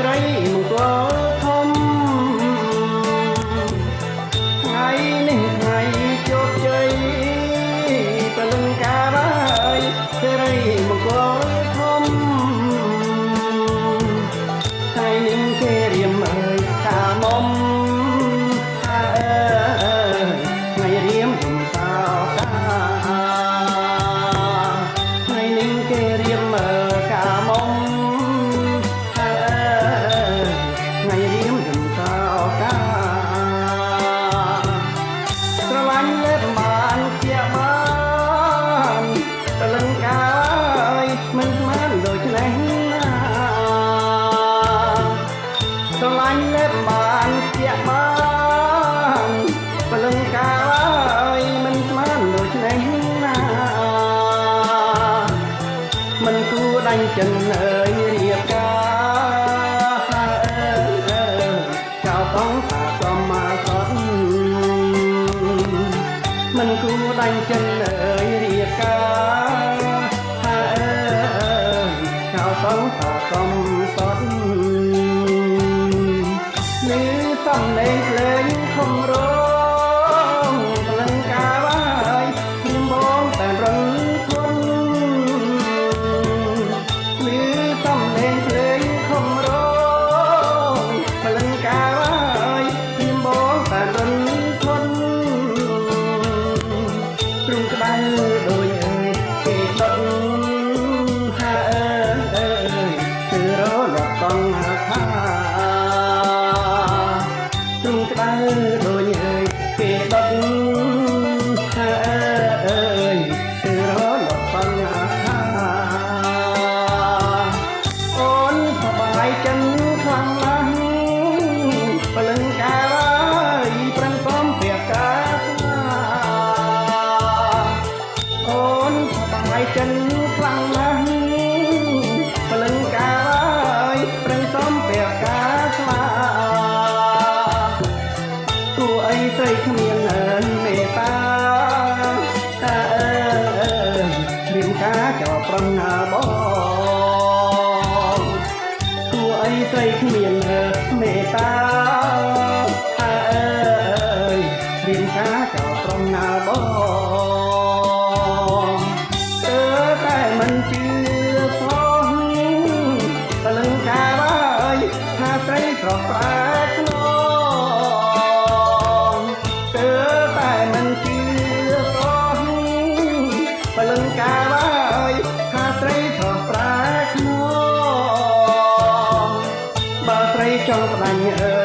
រីមង្គលធំថ្ងៃនេះថ្ងៃជោគជ័យព្រលឹងការហើយសិរីមង្គលធំថ្ងៃនេះគេរៀមអើយកាលមុំថ្ងៃរៀមយំសោកាថ្ងៃនេះគេរៀមអើយកាលមុំថ្ងៃរៀមយំសោកាស្រឡាញ់លេបបានជាបានព្រលឹងការមិនស្មានដូចនេះណាស្រឡាញ់លេបបានជាបានព្រលឹងការមិនស្មានដូចនេះណាមិនគួរដាញ់ចិនអើយរៀបការចៅต้องតាកំមកសតមិនគួរដាញ់ចិនអើយរៀបការចៅต้องតាកំសតឮសំឡេងភ្លេងខំរងព្រលឹងការហើយព្រៀមបងតែរឹងធន់ឮសំឡេងភ្លេងខំរងព្រលឹងការហើយព្រៀមបងតែរឹងធន់ទ្រុងក្តៅដូចអើយគេដុតគឺរលត់តង់ខាទ្រុងក្តៅដូចអើយគេដុតគឺរលត់តង់ខាអូនសប្បាយចិនខ្លាំងណាស់ព្រលឹងការហើយប្រឹងបំពាក់ការស្នាអូនសប្បាយចិនខ្លាំងណាស់ព្រលឹងការហើយប្រឹងបំពាក់ការស្នាគួរអីស្រីគ្មានមេត្តារៀមការចោលប្រឹងណាបងគួរអីស្រីគ្មានមេត្តារៀមការចោលប្រឹងណាបងតែមិនជឿសោះព្រលឹងការហើយថាស្រីស្រស់ស្អាតខ្នងតែមិនជឿសោះព្រលឹងការហើយថាស្រីស្រស់ស្អាតខ្នងបើស្រីចង់ផ្ដាច់អើយ